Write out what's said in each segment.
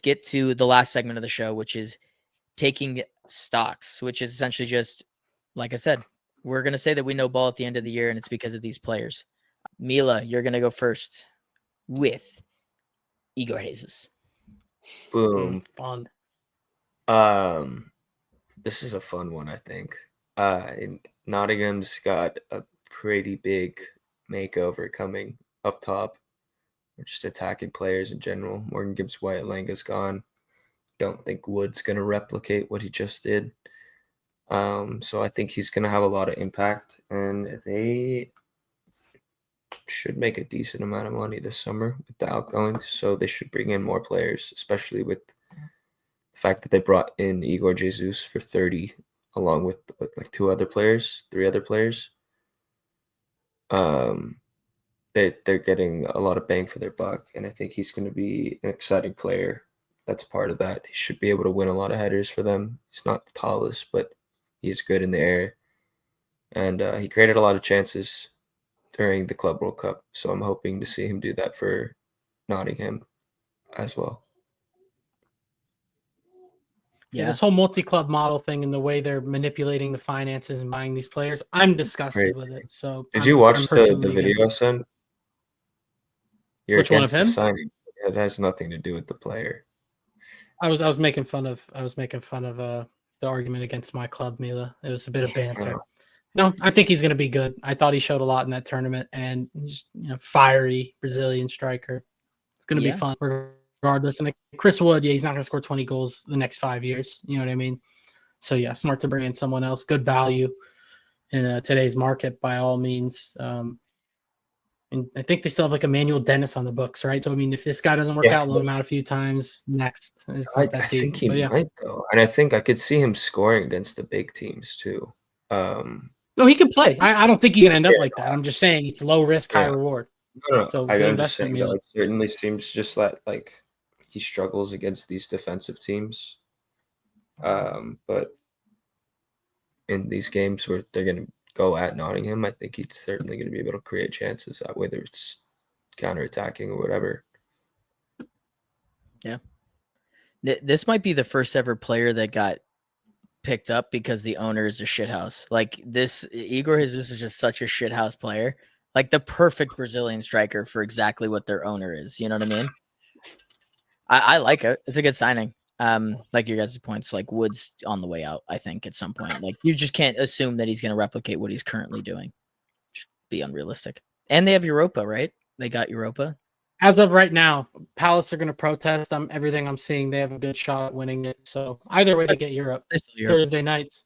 get to the last segment of the show, which is taking stocks, which is essentially just, like I said, we're going to say that we know ball at the end of the year, and it's because of these players. Mila, you're going to go first with Igor Jesus. Boom. Fun. This is a fun one, I think. Nottingham's got a pretty big makeover coming up top. We're just attacking players in general. Morgan Gibbs-White, Langa's gone. Don't think Wood's going to replicate what he just did. So I think he's going to have a lot of impact, and they should make a decent amount of money this summer with the outgoings. So they should bring in more players, especially with the fact that they brought in Igor Jesus for 30, along with like three other players. They're getting a lot of bang for their buck, and I think he's going to be an exciting player. That's part of that. He should be able to win a lot of headers for them. He's not the tallest, but he's good in the air. And he created a lot of chances during the Club World Cup. So I'm hoping to see him do that for Nottingham as well. Yeah, this whole multi-club model thing and the way they're manipulating the finances and buying these players, I'm disgusted with it. So did you watch the video I sent? Which one of him? Signing. It has nothing to do with the player. I was making fun of the argument against my club, Mila. It was a bit of banter. No, I think he's going to be good. I thought he showed a lot in that tournament, and just fiery Brazilian striker. It's going to be fun regardless. And Chris Wood, he's not going to score 20 goals the next 5 years. You know what I mean? So yeah, smart to bring in someone else. Good value in today's market by all means. And I think they still have like Emmanuel Dennis on the books, right? So I mean, if this guy doesn't work out, loan him out a few times. Next, I think he might though, and I think I could see him scoring against the big teams too. No, he can play. I don't think he can end up like that. I'm just saying it's low risk, high reward. No. So I'm just saying that it certainly seems just that like he struggles against these defensive teams. But in these games where they're going to go at Nottingham, I think he's certainly going to be able to create chances, whether it's counterattacking or whatever. Yeah. This might be the first ever player that got picked up because the owner is a shithouse. Like this, Igor Jesus is just such a shithouse player. Like the perfect Brazilian striker for exactly what their owner is. You know what I mean? I like it. It's a good signing. Like your guys' points, like Wood's on the way out, I think, at some point. Like you just can't assume that he's going to replicate what he's currently doing. Just be unrealistic. And they have Europa, right? They got Europa. As of right now, Palace are going to protest. Everything I'm seeing, they have a good shot at winning it. So either way, they get Europe. Thursday nights.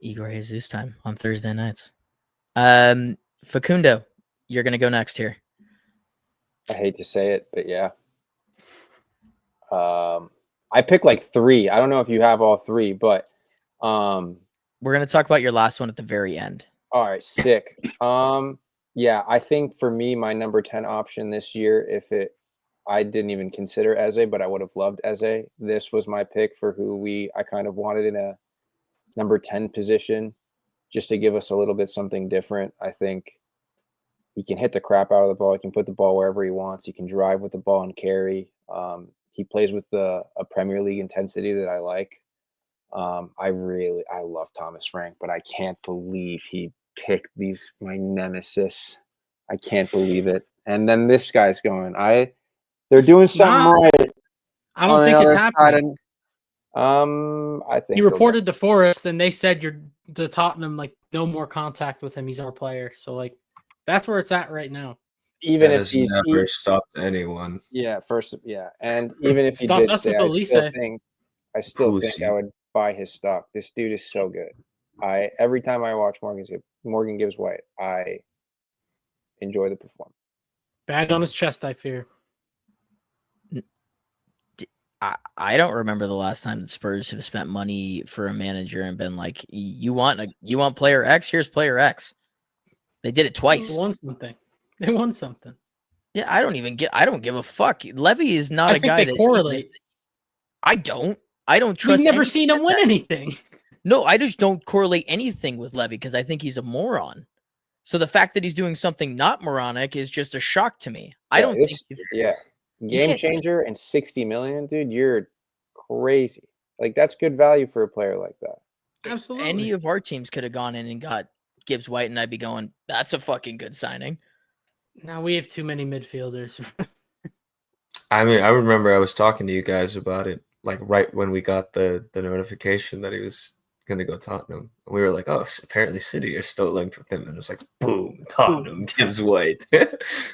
Igor Jesus time on Thursday nights. Facundo, you're going to go next here. I hate to say it, but yeah. I picked like three. I don't know if you have all three, but we're going to talk about your last one at the very end. All right, sick. Yeah, I think for me, my number 10 option this year, I didn't even consider Eze, but I would have loved Eze. This was my pick for who I kind of wanted in a number 10 position, just to give us a little bit something different. I think he can hit the crap out of the ball. He can put the ball wherever he wants. He can drive with the ball and carry. He plays with a Premier League intensity that I like. I love Thomas Frank, but I can't believe he picked my nemesis. I can't believe it. And then this guy's going. They're doing something right. I don't think it's happening. I think he reported to Forest, and they said the Tottenham like no more contact with him. He's our player. So like that's where it's at right now. Even if he's never stopped anyone. Yeah, and even if he did say, I still think I would buy his stock. This dude is so good. Every time I watch Morgan Gibbs-White, I enjoy the performance. Badge on his chest, I fear. I don't remember the last time the Spurs have spent money for a manager and been like, you want player X? Here's player X. They did it twice. They won something. Yeah, I don't give a fuck. Levy is not a guy that correlate. I don't trust. You've never seen him win anything. No, I just don't correlate anything with Levy because I think he's a moron. So the fact that he's doing something not moronic is just a shock to me. I don't think. Yeah. game changer and 60 million, dude, you're crazy. Like, that's good value for a player like that. Absolutely. Any of our teams could have gone in and got Gibbs-White, and I'd be going, that's a fucking good signing. Now we have too many midfielders. I mean, I remember I was talking to you guys about it, like right when we got the notification that he was going to go Tottenham. We were like, oh, apparently City are still linked with him. And it was like, boom, Tottenham, Gibbs-White. We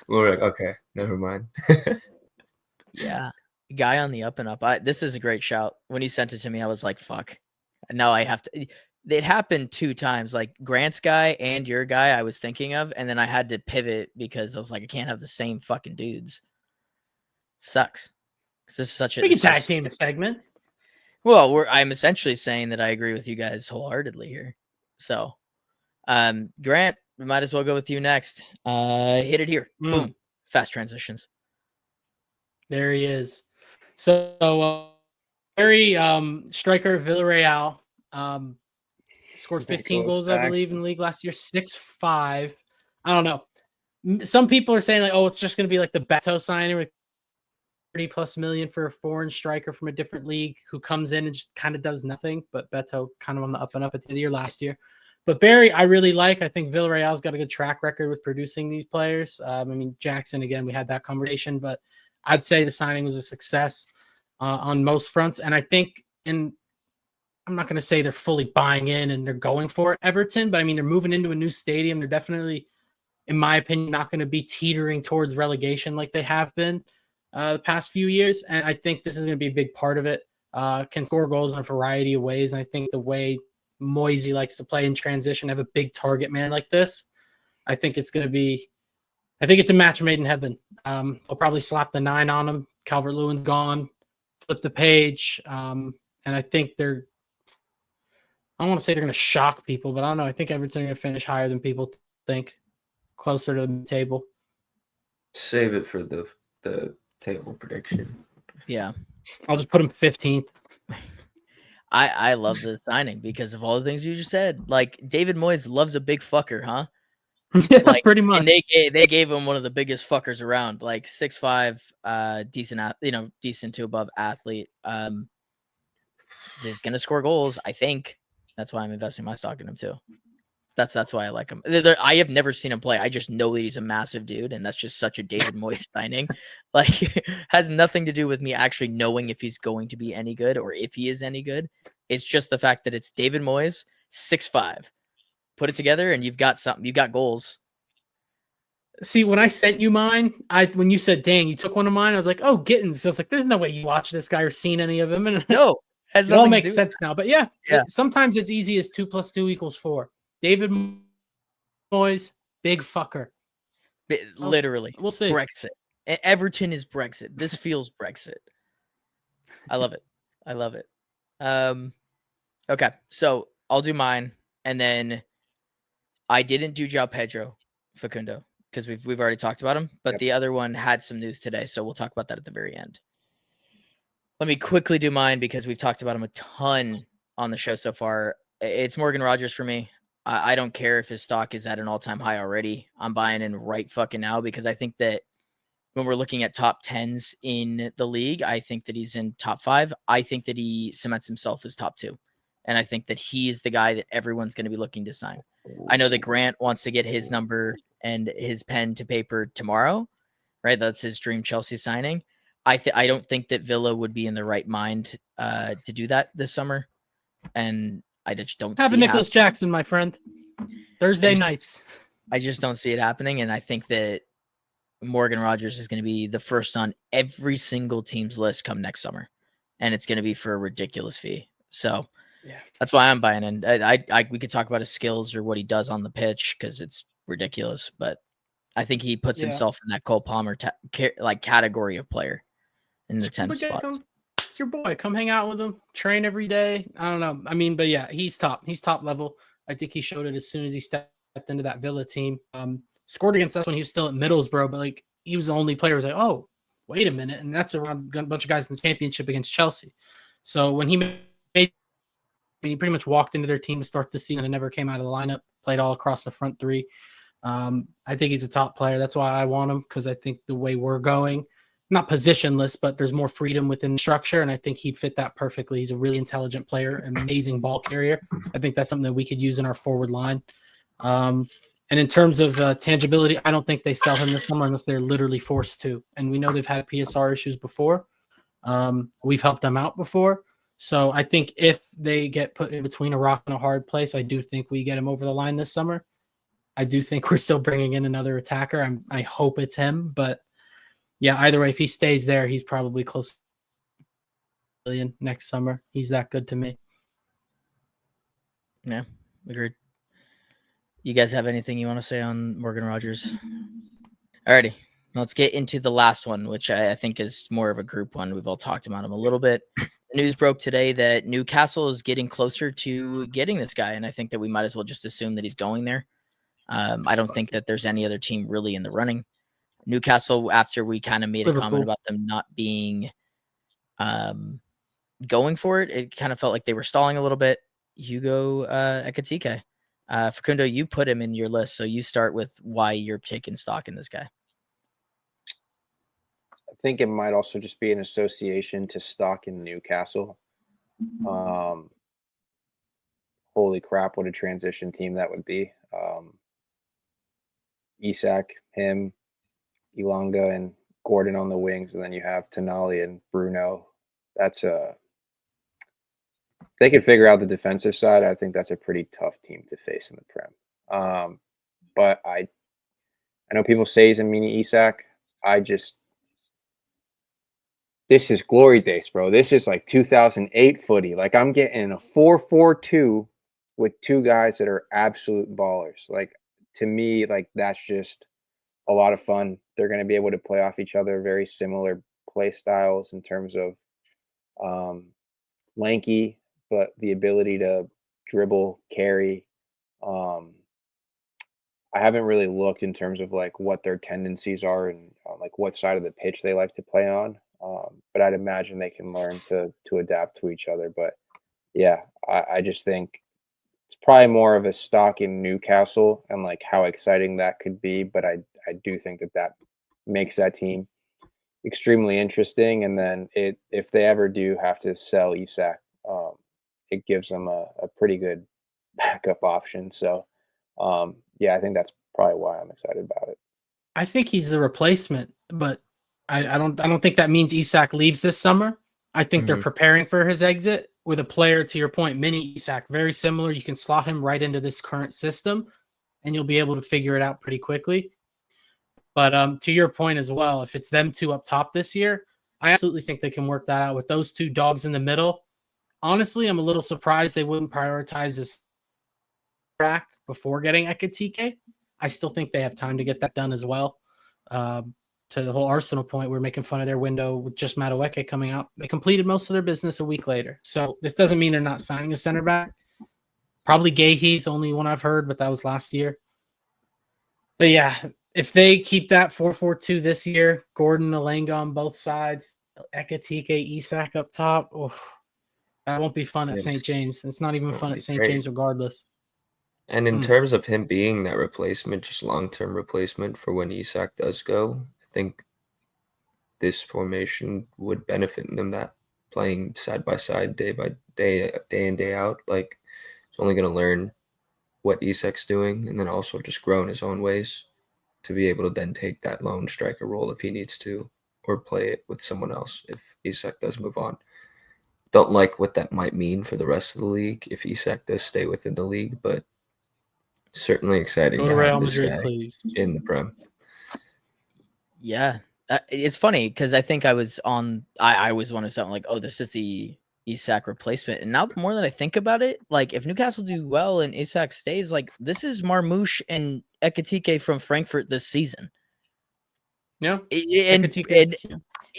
were like, okay, never mind. Yeah. Guy on the up and up. This is a great shout. When he sent it to me, I was like, fuck. Now I have to. It happened 2 times. Like Grant's guy and your guy I was thinking of. And then I had to pivot because I was like, I can't have the same fucking dudes. Sucks. Because this is such a. We can tag team a segment. Well, I'm essentially saying that I agree with you guys wholeheartedly here. So, Grant, we might as well go with you next. Hit it here. Boom. Fast transitions. There he is. So, very striker Villarreal scored 15 goals, I believe, in the league last year. 6'5". I don't know. Some people are saying like, oh, it's just going to be like the Beto signing with 30+ million for a foreign striker from a different league who comes in and just kind of does nothing. But Beto kind of on the up and up at the end of the year last year. But Barry, I really like. I think Villarreal's got a good track record with producing these players. I mean, Jackson, again, we had that conversation, but I'd say the signing was a success on most fronts. And I think I'm not going to say they're fully buying in and they're going for it, Everton, but I mean, they're moving into a new stadium. They're definitely, in my opinion, not going to be teetering towards relegation like they have been the past few years. And I think this is going to be a big part of it. Can score goals in a variety of ways. And I think the way Moisey likes to play in transition, have a big target man like this, I think it's a match made in heaven. I'll probably slap the 9 on him. Calvert-Lewin's gone. Flip the page. And I think I don't want to say they're going to shock people, but I don't know. I think Everton are going to finish higher than people think, closer to the table. Save it for the table prediction. Yeah. I'll just put him 15th. I love this signing because of all the things you just said. Like, David Moyes loves a big fucker, huh? Yeah, like, pretty much. And they gave him one of the biggest fuckers around, like 6'5", decent to above athlete. He's gonna score goals, I think. That's why I'm investing my stock in him too. That's why I like him. I have never seen him play. I just know that he's a massive dude, and that's just such a David Moyes signing. Like, has nothing to do with me actually knowing if he's going to be any good or if he is any good. It's just the fact that it's David Moyes, 6'5". Put it together, and you've got something. You got goals. See, when I sent you mine, when you said, dang, you took one of mine, I was like, oh, Gittins. So I was like, there's no way you watched this guy or seen any of him. And no, it all makes sense now. But yeah. Sometimes it's easy as 2 + 2 = 4. David Moyes, big fucker. Literally. We'll see. Brexit. Everton is Brexit. This feels Brexit. I love it. Okay, so I'll do mine, and then I didn't do João Pedro Facundo because we've already talked about him, but the other one had some news today, so we'll talk about that at the very end. Let me quickly do mine because we've talked about him a ton on the show so far. It's Morgan Rogers for me. I don't care if his stock is at an all-time high already. I'm buying in right fucking now because I think that when we're looking at top 10s in the league, I think that he's in top 5. I think that he cements himself as top 2. And I think that he is the guy that everyone's going to be looking to sign. I know that Grant wants to get his number and his pen to paper tomorrow, right? That's his dream Chelsea signing. I don't think that Villa would be in the right mind to do that this summer. And I just don't have see a Nicholas Jackson, my friend. Thursday nights. I just don't see it happening. And I think that Morgan Rogers is going to be the first on every single team's list come next summer. And it's going to be for a ridiculous fee. So that's why I'm buying in. We could talk about his skills or what he does on the pitch because it's ridiculous. But I think he puts himself in that Cole Palmer category of player in the 10 spots. It's your boy. Come hang out with him. Train every day. I don't know. I mean, but yeah, he's top. He's top level. I think he showed it as soon as he stepped into that Villa team. Scored against us when he was still at Middlesbrough, but like he was the only player who was like, oh, wait a minute. And that's around a bunch of guys in the championship against Chelsea. So when he he pretty much walked into their team to start the season and never came out of the lineup, played all across the front 3. I think he's a top player. That's why I want him, because I think the way we're going, not positionless, but there's more freedom within the structure, and I think he'd fit that perfectly. He's a really intelligent player, amazing ball carrier. I think that's something that we could use in our forward line. And in terms of tangibility, I don't think they sell him this summer unless they're literally forced to. And we know they've had PSR issues before. We've helped them out before. So I think if they get put in between a rock and a hard place, I do think we get him over the line this summer. I do think we're still bringing in another attacker. I hope it's him, but yeah, either way, if he stays there, he's probably close to $1 million next summer. He's that good to me. Yeah, agreed. You guys have anything you want to say on Morgan Rogers? Alrighty, let's get into the last one, which I think is more of a group one. We've all talked about him a little bit. The news broke today that Newcastle is getting closer to getting this guy, and I think that we might as well just assume that he's going there. I don't think that there's any other team really in the running. Newcastle, after we kind of made a comment about them not being going for it, it kind of felt like they were stalling a little bit. Hugo Ekitike. Facundo, you put him in your list, so you start with why you're taking stock in this guy. I think it might also just be an association to stock in Newcastle. Holy crap, what a transition team that would be. Isak, him, Ilanga, and Gordon on the wings, and then you have Tonali and Bruno. That's if they can figure out the defensive side, I think that's a pretty tough team to face in the Prem. But I know people say he's a mini Isak. This is glory days, bro. This is like 2008 footy. Like, I'm getting a 4-4-2 with two guys that are absolute ballers. Like, to me, like, that's just a lot of fun. They're going to be able to play off each other, very similar play styles in terms of lanky, but the ability to dribble, carry. I haven't really looked in terms of like what their tendencies are and like what side of the pitch they like to play on. But I'd imagine they can learn to adapt to each other. But yeah, I just think it's probably more of a stock in Newcastle and like how exciting that could be. But I do think that makes that team extremely interesting. And then if they ever do have to sell Isak, it gives them a pretty good backup option. So yeah, I think that's probably why I'm excited about it. I think he's the replacement, but I don't think that means Isak leaves this summer. I think they're preparing for his exit with a player, to your point, mini Isak, very similar. You can slot him right into this current system, and you'll be able to figure it out pretty quickly. But to your point as well, if it's them two up top this year, I absolutely think they can work that out with those two dogs in the middle. Honestly, I'm a little surprised they wouldn't prioritize this track before getting Ekitike. I still think they have time to get that done as well. To the whole Arsenal point, we're making fun of their window with just Madueke coming out. They completed most of their business a week later. So this doesn't mean they're not signing a center back. Probably Gahey's only one I've heard, but that was last year. But yeah, if they keep that 4-4-2 this year, Gordon, Alanga on both sides, Ekitike, Isak up top, that won't be fun at St. James. It's not even fun at St. James regardless. And in terms of him being that replacement, just long-term replacement for when Isak does go, I think this formation would benefit them, that playing side by side, day by day, day in, day out. Like, he's only going to learn what Isak's doing and then also just grow in his own ways to be able to then take that lone striker role if he needs to, or play it with someone else if Isak does move on. Don't like what that might mean for the rest of the league if Isak does stay within the league, but certainly exciting to have this guy in the Prem. Yeah, it's funny because I think I was one of something like, oh, this is the Isak replacement. And now the more that I think about it, like if Newcastle do well and Isak stays, like this is Marmoush and Ekitike from Frankfurt this season. Yeah. And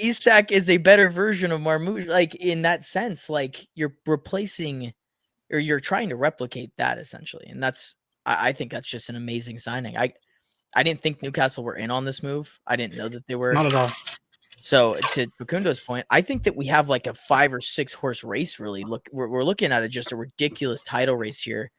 Isak is a better version of Marmoush, like in that sense, like you're replacing or you're trying to replicate that essentially. And I think that's just an amazing signing. I didn't think Newcastle were in on this move. I didn't know that they were. Not at all. So to Facundo's point, I think that we have like a 5 or 6 horse race. Really, we're looking at just a ridiculous title race here.